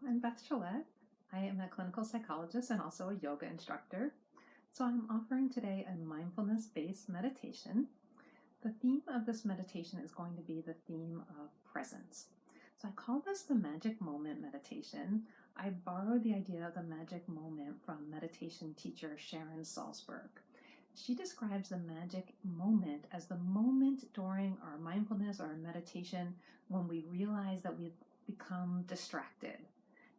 I'm Beth. I am a clinical psychologist and also a yoga instructor. So I'm offering today a mindfulness-based meditation. The theme of this meditation is going to be the theme of presence. So I call this the magic moment meditation. I borrowed the idea of the magic moment from meditation teacher Sharon Salzberg. She describes the magic moment as the moment during our mindfulness or our meditation when we realize that we've become distracted.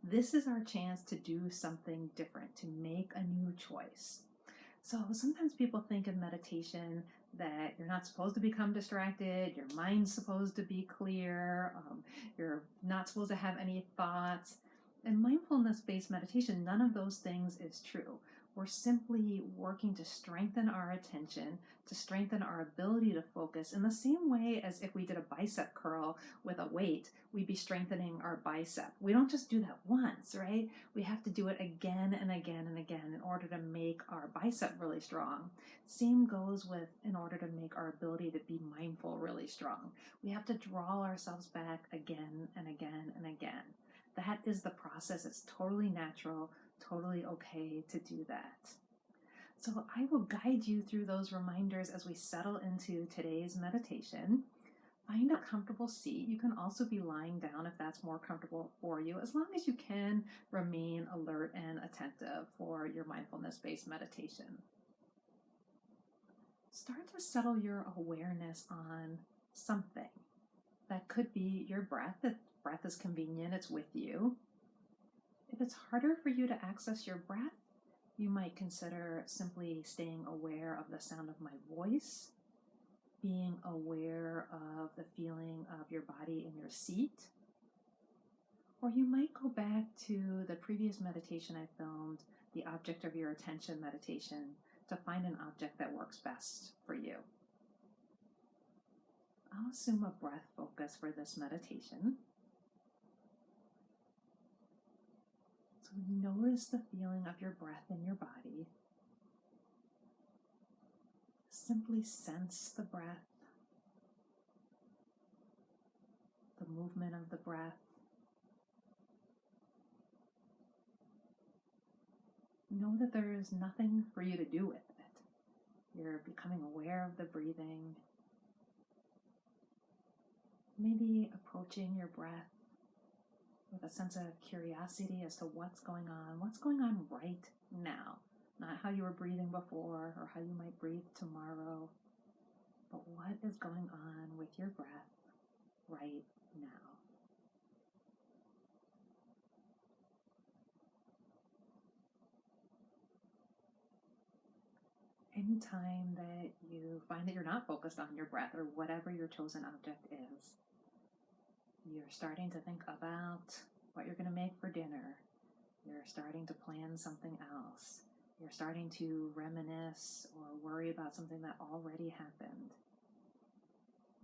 This is our chance to do something different, to make a new choice. So sometimes people think in meditation that you're not supposed to become distracted, your mind's supposed to be clear, you're not supposed to have any thoughts. In mindfulness-based meditation, none of those things is true. We're simply working to strengthen our attention, to strengthen our ability to focus in the same way as if we did a bicep curl with a weight, we'd be strengthening our bicep. We don't just do that once, right? We have to do it again and again and again in order to make our bicep really strong. Same goes with in order to make our ability to be mindful really strong. We have to draw ourselves back again and again and again. That is the process. It's totally natural, totally okay to do that. So I will guide you through those reminders as we settle into today's meditation. Find a comfortable seat. You can also be lying down if that's more comfortable for you, as long as you can remain alert and attentive for your mindfulness-based meditation. Start to settle your awareness on something. That could be your breath. If breath is convenient, it's with you. If it's harder for you to access your breath, you might consider simply staying aware of the sound of my voice, being aware of the feeling of your body in your seat. Or you might go back to the previous meditation I filmed, the object of your attention meditation, to find an object that works best for you. I'll assume a breath focus for this meditation. So notice the feeling of your breath in your body. Simply sense the breath, the movement of the breath. Know that there is nothing for you to do with it. You're becoming aware of the breathing. Maybe approaching your breath with a sense of curiosity as to what's going on right now. Not how you were breathing before or how you might breathe tomorrow, but what is going on with your breath right now. Anytime that you find that you're not focused on your breath or whatever your chosen object is, you're starting to think about what you're going to make for dinner. You're starting to plan something else. You're starting to reminisce or worry about something that already happened.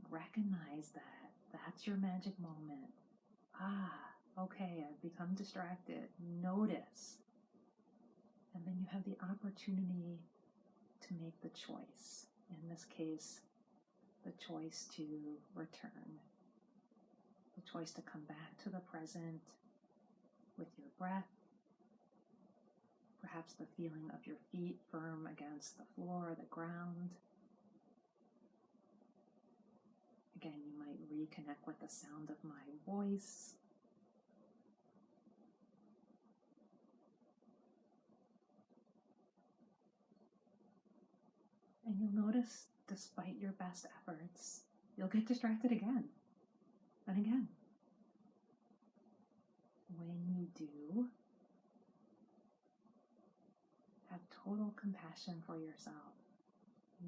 Recognize that. That's your magic moment. Okay, I've become distracted. Notice. And then you have the opportunity to make the choice. In this case, the choice to return. The choice to come back to the present with your breath. Perhaps the feeling of your feet firm against the floor or the ground. Again, you might reconnect with the sound of my voice. And you'll notice, despite your best efforts, you'll get distracted again and again. When you do, have total compassion for yourself.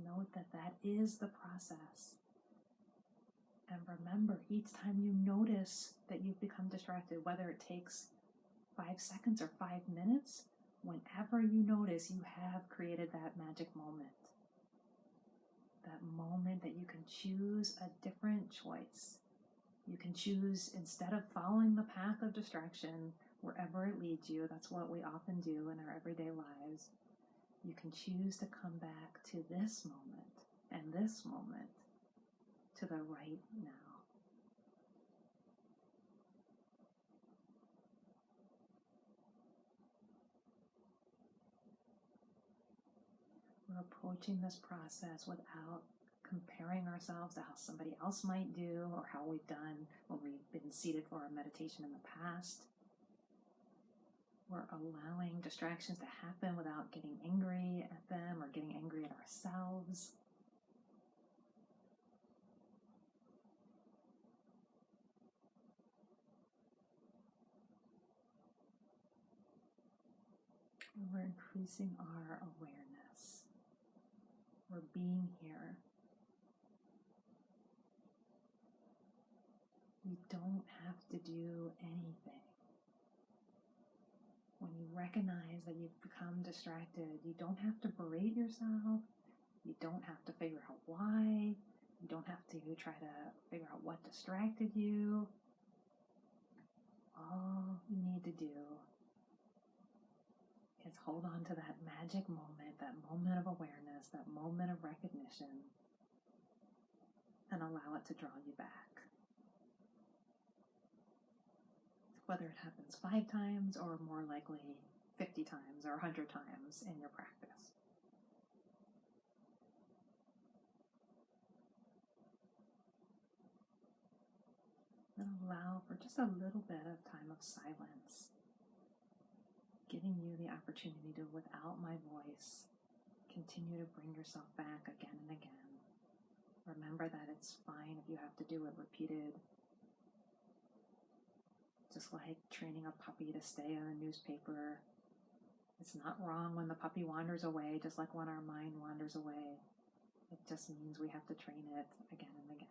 Note that that is the process. And remember, each time you notice that you've become distracted, whether it takes 5 seconds or 5 minutes, whenever you notice, you have created that magic moment. That moment that you can choose a different choice. You can choose, instead of following the path of distraction, wherever it leads you, that's what we often do in our everyday lives, you can choose to come back to this moment and this moment, to the right now. We're approaching this process without comparing ourselves to how somebody else might do or how we've done when we've been seated for our meditation in the past. We're allowing distractions to happen without getting angry at them or getting angry at ourselves. And we're increasing our awareness. We're being here. We don't have to do anything. When you recognize that you've become distracted, you don't have to berate yourself. You don't have to figure out why. You don't have to try to figure out what distracted you. All you need to do is hold on to that magic moment, that moment of awareness, that moment of recognition, and allow it to draw you back. Whether it happens 5 times or more likely 50 times or 100 times in your practice. And allow for just a little bit of time of silence, giving you the opportunity to, without my voice, continue to bring yourself back again and again. Remember that it's fine if you have to do it repeated. Just like training a puppy to stay on a newspaper. It's not wrong when the puppy wanders away, just like when our mind wanders away. It just means we have to train it again and again.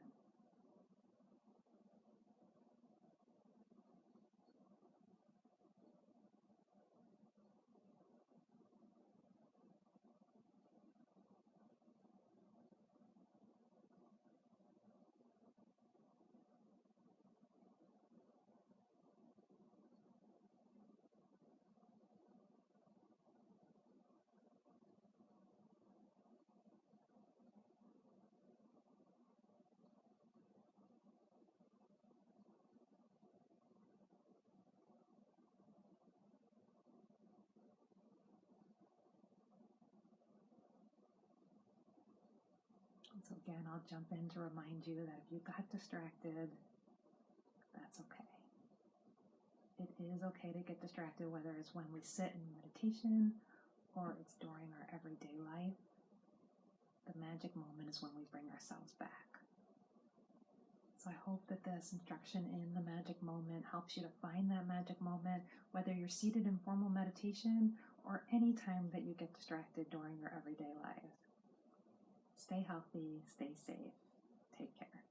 So again, I'll jump in to remind you that if you got distracted, that's okay. It is okay to get distracted, whether it's when we sit in meditation or it's during our everyday life. The magic moment is when we bring ourselves back. So I hope that this instruction in the magic moment helps you to find that magic moment, whether you're seated in formal meditation or any time that you get distracted during your everyday life. Stay healthy, stay safe, take care.